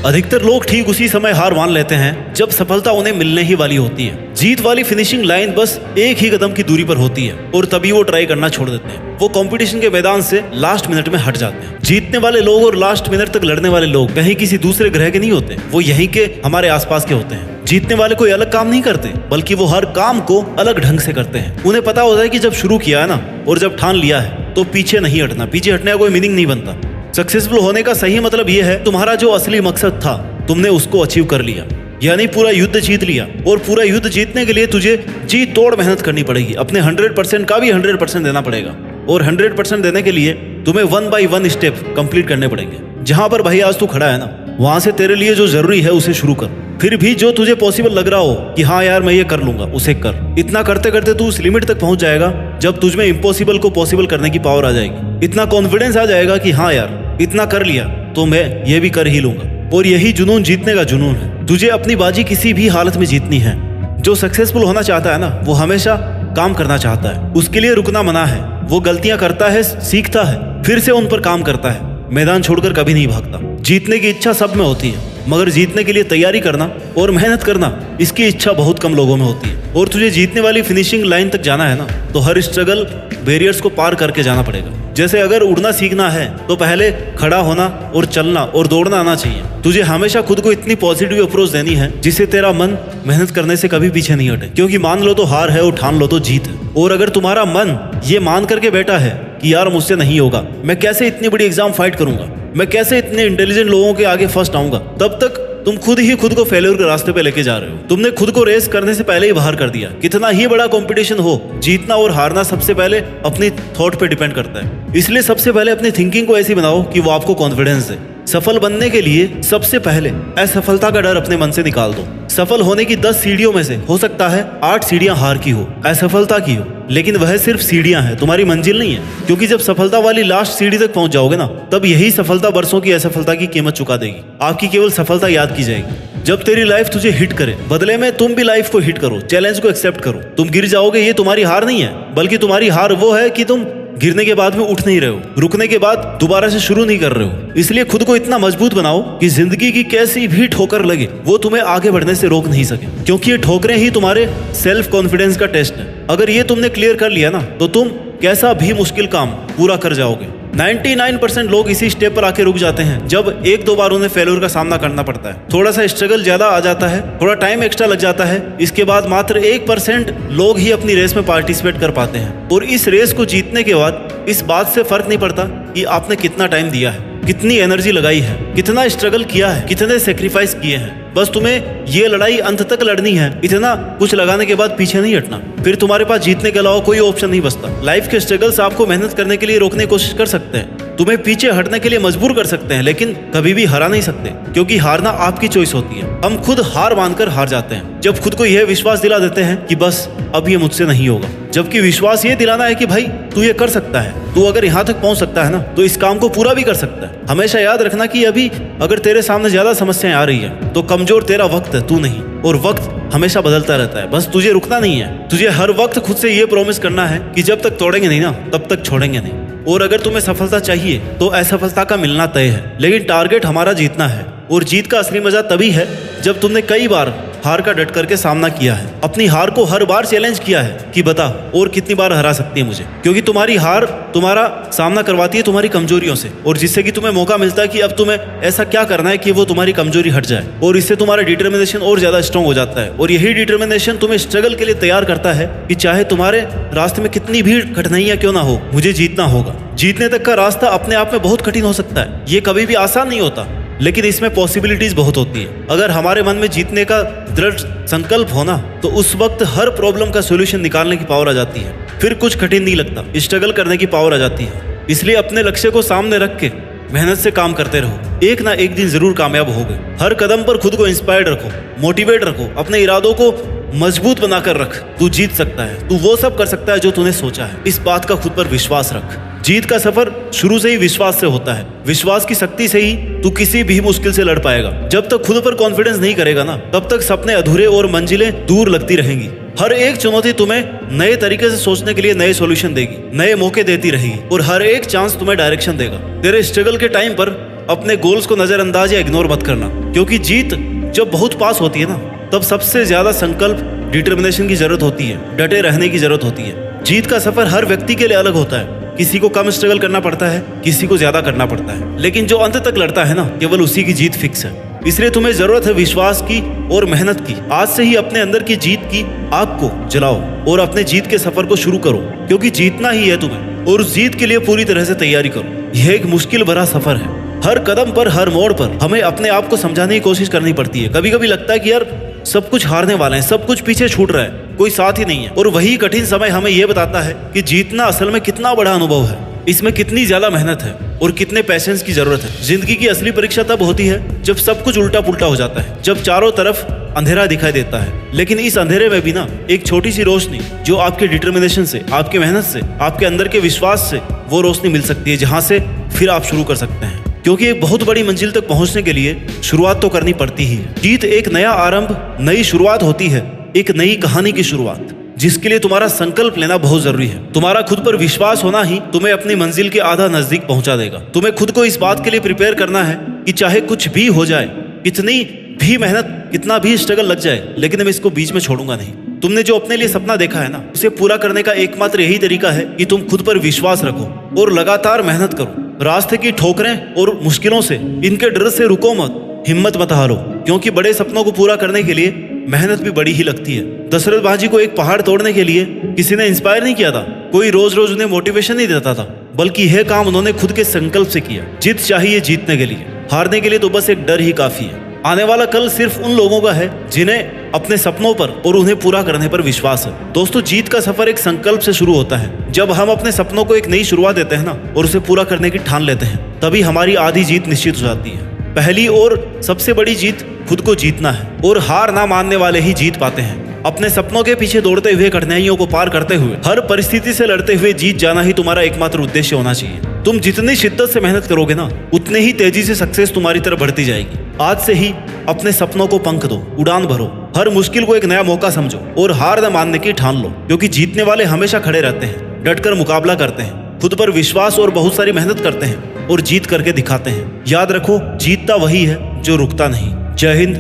अधिकतर लोग ठीक उसी समय हार मान लेते हैं जब सफलता उन्हें मिलने ही वाली होती है। जीत वाली फिनिशिंग लाइन बस एक ही कदम की दूरी पर होती है और तभी वो ट्राई करना छोड़ देते हैं। वो कंपटीशन के मैदान से लास्ट मिनट में हट जाते हैं। जीतने वाले लोग और लास्ट मिनट तक लड़ने वाले लोग कहीं किसी दूसरे ग्रह के नहीं होते, वो यहीं के हमारे आसपास के होते हैं। जीतने वाले कोई अलग काम नहीं करते, बल्कि वो हर काम को अलग ढंग से करते हैं। उन्हें पता होता है कि जब शुरू किया है ना और जब ठान लिया है तो पीछे नहीं हटना। पीछे हटने का कोई मीनिंग नहीं बनता। सक्सेसफुल होने का सही मतलब ये है तुम्हारा जो असली मकसद था तुमने उसको अचीव कर लिया, यानी पूरा युद्ध जीत लिया। और पूरा युद्ध जीतने के लिए तुझे जी तोड़ मेहनत करनी पड़ेगी। अपने 100% का भी 100% देना पड़ेगा और 100% देने के लिए तुम्हें 1 by 1 स्टेप कंप्लीट करने पड़ेंगे। जहां पर भाई आज तू खड़ा है ना, वहां से तेरे लिए जो जरूरी है उसे शुरू कर। फिर भी जो तुझे पॉसिबल लग रहा हो कि हाँ यार मैं ये कर लूंगा, उसे कर। इतना करते करते तू उस लिमिट तक पहुंच जाएगा जब तुझमें इम्पॉसिबल को पॉसिबल करने की पावर आ जाएगी। इतना कॉन्फिडेंस आ जाएगा कि हाँ यार इतना कर लिया तो मैं ये भी कर ही लूंगा। और यही जुनून जीतने का जुनून है। तुझे अपनी बाजी किसी भी हालत में जीतनी है। जो सक्सेसफुल होना चाहता है ना, वो हमेशा काम करना चाहता है। उसके लिए रुकना मना है। वो गलतियां करता है, सीखता है, फिर से उन पर काम करता है। मैदान छोड़कर कभी नहीं भागता। जीतने की इच्छा सब में होती है, मगर जीतने के लिए तैयारी करना और मेहनत करना, इसकी इच्छा बहुत कम लोगों में होती है। और तुझे जीतने वाली फिनिशिंग लाइन तक जाना है ना, तो हर स्ट्रगल बैरियर्स को पार करके जाना पड़ेगा। जैसे अगर उड़ना सीखना है तो पहले खड़ा होना और चलना और दौड़ना आना चाहिए। तुझे हमेशा खुद को इतनी पॉजिटिव अप्रोच देनी है जिससे तेरा मन मेहनत करने से कभी पीछे नहीं हटे। क्योंकि मान लो तो हार है और ठान लो तो जीत है। और अगर तुम्हारा मन ये मान करके बैठा है कि यार मुझसे नहीं होगा, मैं कैसे इतनी बड़ी एग्जाम फाइट करूंगा, मैं कैसे इतने इंटेलिजेंट लोगों के आगे फर्स्ट आऊंगा, तब तक तुम खुद ही खुद को फेल्योर के रास्ते पे लेके जा रहे हो। तुमने खुद को रेस करने से पहले ही बाहर कर दिया। कितना ही बड़ा कंपटीशन हो, जीतना और हारना सबसे पहले अपनी थॉट पे डिपेंड करता है। इसलिए सबसे पहले अपनी थिंकिंग को ऐसी बनाओ कि वो आपको कॉन्फिडेंस दे। सफल बनने के लिए सबसे पहले असफलता का डर अपने मन से निकाल दो। सफल होने की 10 सीढ़ियों में से हो सकता है 8 सीढ़ियां हार की हो, असफलता की हो, लेकिन वह सिर्फ सीढ़ियां हैं, तुम्हारी मंजिल नहीं है। क्योंकि जब सफलता वाली लास्ट सीढ़ी तक पहुंच जाओगे ना, तब यही सफलता बरसों की असफलता की कीमत चुका देगी। आपकी केवल सफलता याद की जाएगी जब तेरी लाइफ तुझे हिट करे। बदले में तुम भी लाइफ को हिट करो, चैलेंज को एक्सेप्ट करो। तुम गिर जाओगे, ये तुम्हारी हार नहीं है, बल्कि तुम्हारी हार वो है कि तुम गिरने के बाद में उठ नहीं रहे हो, रुकने के बाद दोबारा से शुरू नहीं कर रहे हो। इसलिए खुद को इतना मजबूत बनाओ कि जिंदगी की कैसी भी ठोकर लगे वो तुम्हें आगे बढ़ने से रोक नहीं सके। क्योंकि ये ठोकरें ही तुम्हारे सेल्फ कॉन्फिडेंस का टेस्ट है। अगर ये तुमने क्लियर कर लिया ना, तो तुम कैसा भी मुश्किल काम पूरा कर जाओगे। 99% लोग इसी स्टेप पर आके रुक जाते हैं जब 1-2 बार उन्हें फेल्योर का सामना करना पड़ता है। थोड़ा सा स्ट्रगल ज्यादा आ जाता है, थोड़ा टाइम एक्स्ट्रा लग जाता है। इसके बाद मात्र 1% लोग ही अपनी रेस में पार्टिसिपेट कर पाते हैं। और इस रेस को जीतने के बाद इस बात से फर्क नहीं पड़ता कि आपने कितना टाइम दिया है, कितनी एनर्जी लगाई है, कितना स्ट्रगल किया है, कितने सेक्रीफाइस किए हैं। बस तुम्हें ये लड़ाई अंत तक लड़नी है। इतना कुछ लगाने के बाद पीछे नहीं हटना। फिर तुम्हारे पास जीतने के अलावा कोई ऑप्शन नहीं बचता। लाइफ के स्ट्रगल्स आपको मेहनत करने के लिए रोकने की कोशिश कर सकते हैं, तुम्हें पीछे हटने के लिए मजबूर कर सकते हैं, लेकिन कभी भी हरा नहीं सकते। क्योंकि हारना आपकी चॉइस होती है। हम खुद हार मानकर हार जाते हैं जब खुद को यह विश्वास दिला देते हैं कि बस अब ये मुझसे नहीं होगा। जबकि विश्वास ये दिलाना है कि भाई तू ये कर सकता है, तू अगर यहाँ तक पहुंच सकता है ना, तो इस काम को पूरा भी कर सकता है। हमेशा याद रखना कि अभी अगर तेरे सामने ज्यादा समस्याएं आ रही है तो कमजोर तेरा वक्त है, तू नहीं। और वक्त हमेशा बदलता रहता है, बस तुझे रुकना नहीं है। तुझे हर वक्त खुद से ये प्रॉमिस करना है कि जब तक तोड़ेंगे नहीं ना, तब तक छोड़ेंगे नहीं। और अगर तुम्हें सफलता चाहिए तो असफलता का मिलना तय है, लेकिन टारगेट हमारा जीतना है। और जीत का असली मजा तभी है जब तुमने कई बार हार का डट करके सामना किया है, अपनी हार को हर बार चैलेंज किया है कि बता और कितनी बार हरा सकती है मुझे। क्योंकि तुम्हारी हार तुम्हारा सामना करवाती है तुम्हारी कमजोरियों से, और जिससे कि तुम्हें मौका मिलता है कि अब तुम्हें ऐसा क्या करना है कि वो तुम्हारी कमजोरी हट जाए। और इससे तुम्हारा डिटर्मिनेशन और ज्यादा स्ट्रांग हो जाता है। और यही डिटर्मिनेशन तुम्हें स्ट्रगल के लिए तैयार करता है कि चाहे तुम्हारे रास्ते में कितनी भी कठिनाइयां क्यों ना हो, मुझे जीतना होगा। जीतने तक का रास्ता अपने आप में बहुत कठिन हो सकता है, ये कभी भी आसान नहीं होता, लेकिन इसमें पॉसिबिलिटीज बहुत होती है। अगर हमारे मन में जीतने का दृढ़ संकल्प होना, तो उस वक्त हर प्रॉब्लम का सॉल्यूशन निकालने की पावर आ जाती है। फिर कुछ कठिन नहीं लगता, स्ट्रगल करने की पावर आ जाती है। इसलिए अपने लक्ष्य को सामने रख के मेहनत से काम करते रहो, एक ना एक दिन जरूर कामयाब होगे। हर कदम पर खुद को इंस्पायर्ड रखो, मोटिवेट रखो, अपने इरादों को मजबूत बनाकर रख। तू जीत सकता है, तू वो सब कर सकता है जो तूने सोचा है। इस बात का खुद पर विश्वास रख। जीत का सफर शुरू से ही विश्वास से होता है। विश्वास की शक्ति से ही तू किसी भी मुश्किल से लड़ पाएगा। जब तक खुद पर कॉन्फिडेंस नहीं करेगा ना, तब तक सपने अधूरे और मंजिलें दूर लगती रहेंगी। हर एक चुनौती तुम्हें नए तरीके से सोचने के लिए नए सॉल्यूशन देगी, नए मौके देती रहेगी, और हर एक चांस तुम्हें डायरेक्शन देगा। तेरे स्ट्रगल के टाइम पर अपने गोल्स को नजरअंदाज या इग्नोर मत करना। क्योंकि जीत जब बहुत पास होती है ना, तब सबसे ज्यादा संकल्प, डिटर्मिनेशन की जरूरत होती है, डटे रहने की जरूरत होती है। जीत का सफर हर व्यक्ति के लिए अलग होता है। किसी को कम स्ट्रगल करना पड़ता है, किसी को ज्यादा करना पड़ता है, लेकिन जो अंत तक लड़ता है ना, केवल उसी की जीत फिक्स है। इसलिए तुम्हें जरूरत है विश्वास की और मेहनत की। आज से ही अपने अंदर की जीत की आग को जलाओ और अपने जीत के सफर को शुरू करो, क्योंकि जीतना ही है तुम्हें, और उस जीत के लिए पूरी तरह से तैयारी करो। यह एक मुश्किल भरा सफर है। हर कदम पर, हर मोड़ पर हमें अपने आप को समझाने की कोशिश करनी पड़ती है। कभी कभी लगता है कि यार सब कुछ हारने वाले हैं, सब कुछ पीछे छूट रहा है, कोई साथ ही नहीं है। और वही कठिन समय हमें यह बताता है कि जीतना असल में कितना बड़ा अनुभव है, इसमें कितनी ज्यादा मेहनत है और कितने पेशेंस की जरूरत है। जिंदगी की असली परीक्षा तब होती है जब सब कुछ उल्टा पुल्टा हो जाता है, जब चारों तरफ अंधेरा दिखाई देता है, लेकिन इस अंधेरे में भी ना एक छोटी सी रोशनी, जो आपके डिटर्मिनेशन से, आपके मेहनत से, आपके अंदर के विश्वास से, वो रोशनी मिल सकती है, जहां से फिर आप शुरू कर सकते हैं। क्योंकि एक बहुत बड़ी मंजिल तक पहुंचने के लिए शुरुआत तो करनी पड़ती ही है। जीत एक नया आरंभ, नई शुरुआत होती है, एक नई कहानी की शुरुआत, जिसके लिए तुम्हारा संकल्प लेना बहुत जरूरी है। तुम्हारा खुद पर विश्वास होना ही तुम्हें अपनी मंजिल के आधा नजदीक पहुंचा देगा। तुम्हें खुद को इस बात के लिए प्रिपेयर करना है कि चाहे कुछ भी हो जाए, कितनी भी मेहनत, कितना भी स्ट्रगल लग जाए, लेकिन मैं इसको बीच में छोड़ूंगा नहीं। तुमने जो अपने लिए सपना देखा है ना, उसे पूरा करने का एकमात्र यही तरीका है कि तुम खुद पर विश्वास रखो और लगातार मेहनत करो। रास्ते की ठोकरें और मुश्किलों से, इनके डर से रुको मत, हिम्मत मत हारो, क्योंकि बड़े सपनों को पूरा करने के लिए मेहनत भी बड़ी ही लगती है। दशरथ बाजी को एक पहाड़ तोड़ने के लिए किसी ने इंस्पायर नहीं किया था, कोई रोज रोज उन्हें मोटिवेशन नहीं देता था, बल्कि यह काम उन्होंने खुद के संकल्प से किया। जीत चाहिए जीतने के लिए, हारने के लिए तो बस एक डर ही काफी है। आने वाला कल सिर्फ उन लोगों का है जिन्हें अपने सपनों पर और उन्हें पूरा करने पर विश्वास है। दोस्तों, जीत का सफर एक संकल्प से शुरू होता है। जब हम अपने सपनों को एक नई शुरुआत देते हैं ना, और उसे पूरा करने की ठान लेते हैं, तभी हमारी आधी जीत निश्चित हो जाती है। पहली और सबसे बड़ी जीत खुद को जीतना है, और हार ना मानने वाले ही जीत पाते हैं। अपने सपनों के पीछे दौड़ते हुए, कठिनाइयों को पार करते हुए, हर परिस्थिति से लड़ते हुए जीत जाना ही तुम्हारा एकमात्र उद्देश्य होना चाहिए। तुम जितनी शिद्दत से मेहनत करोगे ना, उतने ही तेजी से सक्सेस तुम्हारी तरफ बढ़ती जाएगी। आज से ही अपने सपनों को पंख दो, उड़ान भरो, हर मुश्किल को एक नया मौका समझो और हार न मानने की ठान लो, क्योंकि जीतने वाले हमेशा खड़े रहते हैं, डटकर मुकाबला करते हैं, खुद पर विश्वास और बहुत सारी मेहनत करते हैं और जीत करके दिखाते हैं। याद रखो, जीतता वही है जो रुकता नहीं। जय हिंद,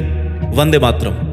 वंदे मातरम।